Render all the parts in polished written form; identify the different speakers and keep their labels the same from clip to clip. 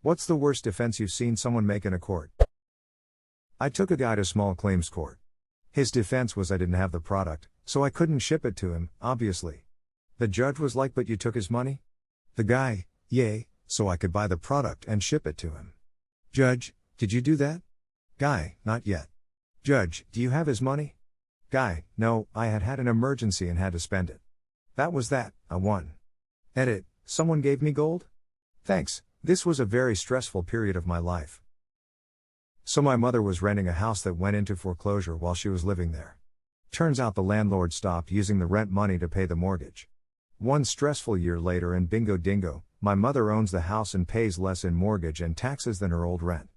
Speaker 1: What's the worst defense you've seen someone make in a court? I took a guy to small claims court. His defense was I didn't have the product, so I couldn't ship it to him, obviously. The judge was like, but you took his money? The guy, yay, so I could buy the product and ship it to him. Judge, did you do that? Guy, not yet. Judge, do you have his money? Guy, no, I had an emergency and had to spend it. That was that, I won. Edit, someone gave me gold? Thanks, this was a very stressful period of my life. So my mother was renting a house that went into foreclosure while she was living there. Turns out the landlord stopped using the rent money to pay the mortgage. One stressful year later and bingo dingo, my mother owns the house and pays less in mortgage and taxes than her old rent.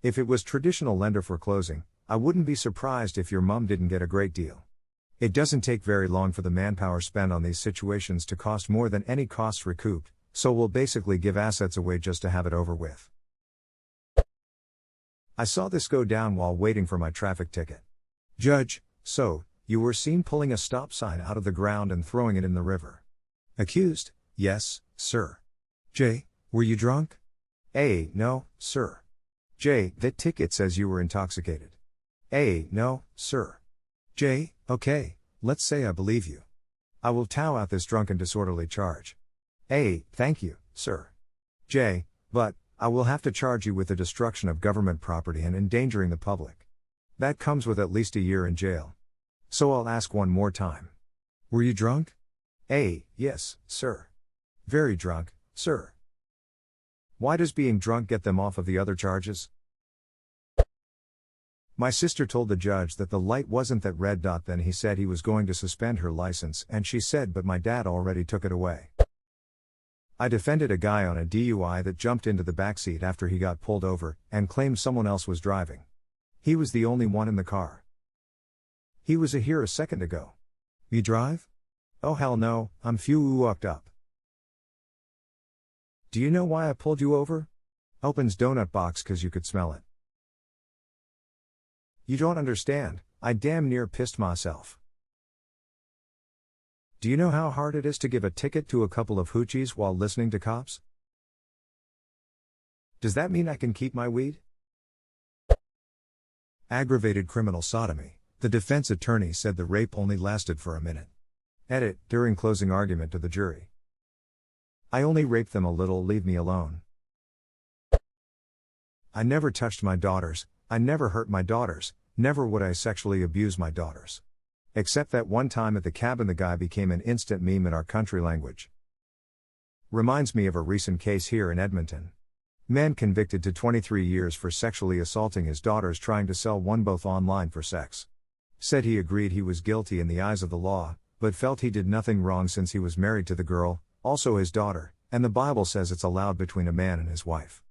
Speaker 1: If it was traditional lender foreclosing, I wouldn't be surprised if your mom didn't get a great deal. It doesn't take very long for the manpower spent on these situations to cost more than any costs recouped, so we'll basically give assets away just to have it over with. I saw this go down while waiting for my traffic ticket. Judge, so, you were seen pulling a stop sign out of the ground and throwing it in the river. Accused, yes, sir. J, were you drunk? A, no, sir. J, that ticket says you were intoxicated. A, no, sir. J, okay, let's say I believe you. I will tow out this drunken disorderly charge. A, thank you, sir. J, but, I will have to charge you with the destruction of government property and endangering the public. That comes with at least a year in jail. So I'll ask one more time. Were you drunk? A, yes, sir. Very drunk, sir. Why does being drunk get them off of the other charges? My sister told the judge that the light wasn't that red dot, then he said he was going to suspend her license, and she said but my dad already took it away. I defended a guy on a DUI that jumped into the backseat after he got pulled over, and claimed someone else was driving. He was the only one in the car. He was here a second ago. Me drive? Oh hell no, I'm fucked up. Do you know why I pulled you over? Opens donut box cause you could smell it. You don't understand, I damn near pissed myself. Do you know how hard it is to give a ticket to a couple of hoochies while listening to cops? Does that mean I can keep my weed? Aggravated criminal sodomy. The defense attorney said the rape only lasted for a minute. Edit, during closing argument to the jury. I only raped them a little, leave me alone. I never touched my daughters, I never hurt my daughters, never would I sexually abuse my daughters. Except that one time at the cabin the guy became an instant meme in our country language. Reminds me of a recent case here in Edmonton. Man convicted to 23 years for sexually assaulting his daughters trying to sell one both online for sex. Said he agreed he was guilty in the eyes of the law, but felt he did nothing wrong since he was married to the girl, also his daughter, and the Bible says it's allowed between a man and his wife.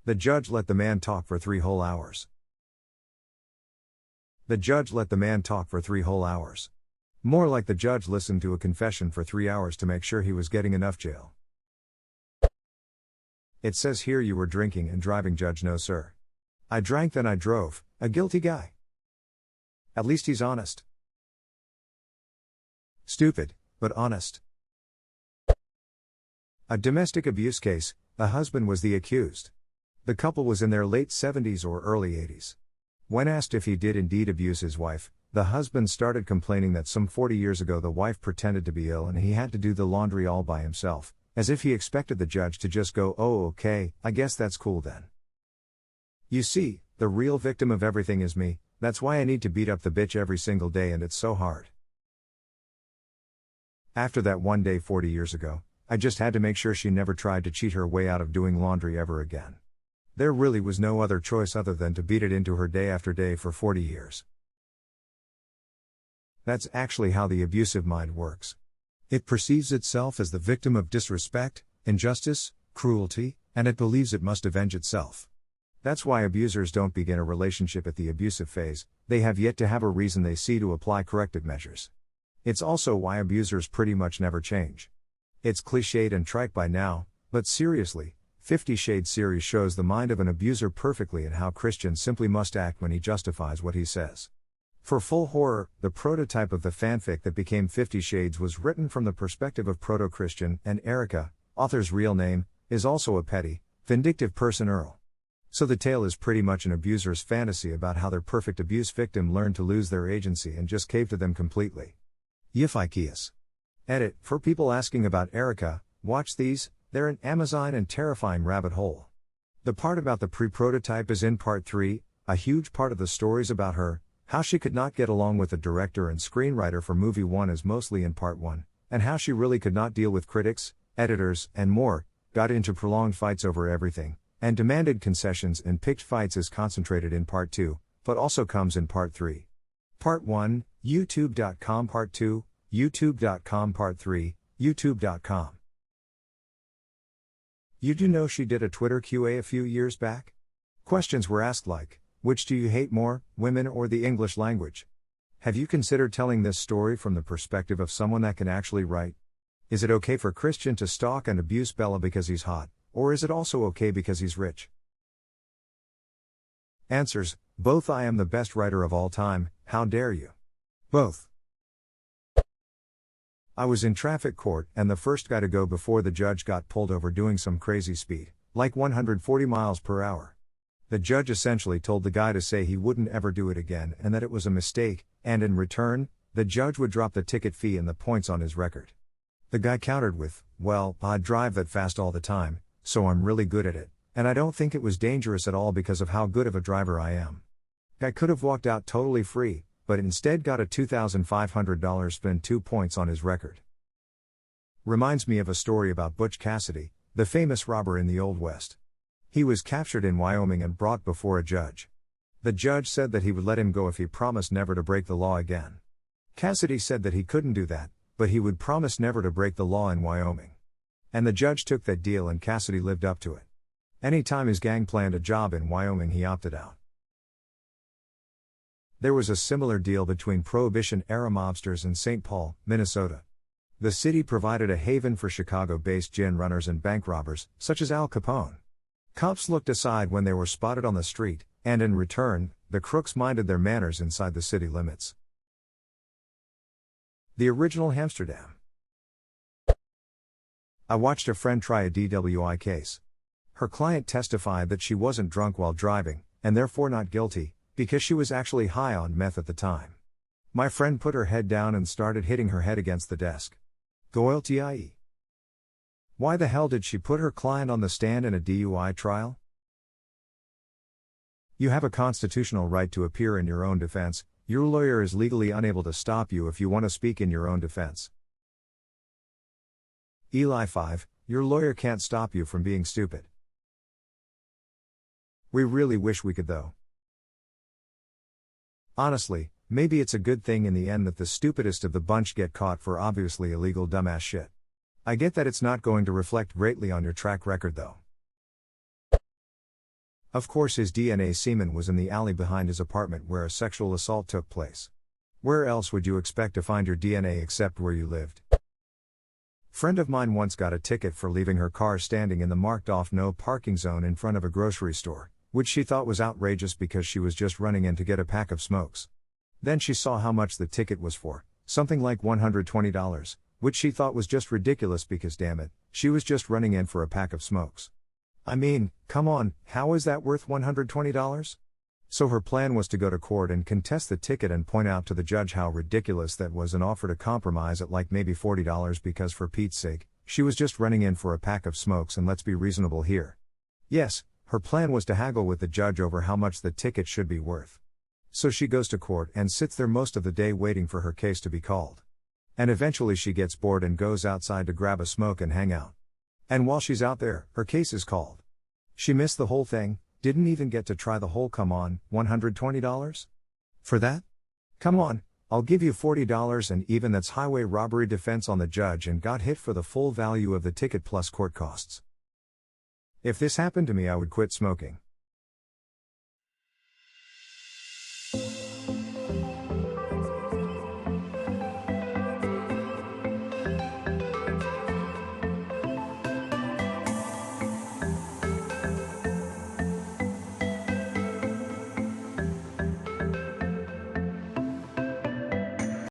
Speaker 1: The judge let the man talk for 3 whole hours. The judge let the man talk for 3 whole hours. More like the judge listened to a confession for 3 hours to make sure he was getting enough jail. It says here you were drinking and driving, judge. No sir. I drank then I drove, a guilty guy. At least he's honest. Stupid, but honest. A domestic abuse case, the husband was the accused. The couple was in their late 70s or early 80s. When asked if he did indeed abuse his wife, the husband started complaining that some 40 years ago the wife pretended to be ill and he had to do the laundry all by himself, as if he expected the judge to just go, "Oh okay, I guess that's cool then." You see, the real victim of everything is me, that's why I need to beat up the bitch every single day and it's so hard. After that one day 40 years ago, I just had to make sure she never tried to cheat her way out of doing laundry ever again. There really was no other choice other than to beat it into her day after day for 40 years. That's actually how the abusive mind works. It perceives itself as the victim of disrespect, injustice, cruelty, and it believes it must avenge itself. That's why abusers don't begin a relationship at the abusive phase, they have yet to have a reason they see to apply corrective measures. It's also why abusers pretty much never change. It's cliched and trite by now, but seriously, 50 Shades series shows the mind of an abuser perfectly and how Christian simply must act when he justifies what he says. For full horror, the prototype of the fanfic that became 50 Shades was written from the perspective of Proto-Christian and Erica, author's real name, is also a petty, vindictive person Earl. So the tale is pretty much an abuser's fantasy about how their perfect abuse victim learned to lose their agency and just caved to them completely. Yifikeus. Edit, for people asking about Erica, watch these, they're an Amazon and terrifying rabbit hole. The part about the pre-prototype is in part 3, a huge part of the stories about her, how she could not get along with the director and screenwriter for movie 1 is mostly in part 1, and how she really could not deal with critics, editors, and more, got into prolonged fights over everything, and demanded concessions and picked fights is concentrated in part 2, but also comes in part 3. Part 1, youtube.com. Part 2, youtube.com. Part 3, youtube.com. You do know she did a Twitter QA a few years back? Questions were asked like, which do you hate more, women or the English language? Have you considered telling this story from the perspective of someone that can actually write? Is it okay for Christian to stalk and abuse Bella because he's hot, or is it also okay because he's rich? Answers, both. I am the best writer of all time, how dare you? Both. I was in traffic court and the first guy to go before the judge got pulled over doing some crazy speed, like 140 miles per hour. The judge essentially told the guy to say he wouldn't ever do it again and that it was a mistake, and in return, the judge would drop the ticket fee and the points on his record. The guy countered with, well, I drive that fast all the time, so I'm really good at it, and I don't think it was dangerous at all because of how good of a driver I am. Guy could have walked out totally free, but instead got a $2,500 spend 2 points on his record. Reminds me of a story about Butch Cassidy, the famous robber in the Old West. He was captured in Wyoming and brought before a judge. The judge said that he would let him go if he promised never to break the law again. Cassidy said that he couldn't do that, but he would promise never to break the law in Wyoming. And the judge took that deal and Cassidy lived up to it. Anytime his gang planned a job in Wyoming, he opted out. There was a similar deal between Prohibition-era mobsters and St. Paul, Minnesota. The city provided a haven for Chicago-based gin runners and bank robbers, such as Al Capone. Cops looked aside when they were spotted on the street, and in return, the crooks minded their manners inside the city limits. The original Amsterdam. I watched a friend try a DWI case. Her client testified that she wasn't drunk while driving, and therefore not guilty, because she was actually high on meth at the time. My friend put her head down and started hitting her head against the desk. Goiltie. Why the hell did she put her client on the stand in a DUI trial? You have a constitutional right to appear in your own defense. Your lawyer is legally unable to stop you if you want to speak in your own defense. Eli 5, your lawyer can't stop you from being stupid. We really wish we could though. Honestly, maybe it's a good thing in the end that the stupidest of the bunch get caught for obviously illegal dumbass shit. I get that it's not going to reflect greatly on your track record though. Of course his DNA semen was in the alley behind his apartment where a sexual assault took place. Where else would you expect to find your DNA except where you lived? Friend of mine once got a ticket for leaving her car standing in the marked off no parking zone in front of a grocery store, which she thought was outrageous because she was just running in to get a pack of smokes. Then she saw how much the ticket was for, something like $120, which she thought was just ridiculous because damn it, she was just running in for a pack of smokes. I mean, come on, how is that worth $120? So her plan was to go to court and contest the ticket and point out to the judge how ridiculous that was and offer to compromise at like maybe $40 because for Pete's sake, she was just running in for a pack of smokes and let's be reasonable here. Yes, her plan was to haggle with the judge over how much the ticket should be worth. So she goes to court and sits there most of the day waiting for her case to be called. And eventually she gets bored and goes outside to grab a smoke and hang out. And while she's out there, her case is called. She missed the whole thing, didn't even get to try the whole come on, $120? For that? Come on, I'll give you $40 and even that's highway robbery defense on the judge and got hit for the full value of the ticket plus court costs. If this happened to me I would quit smoking.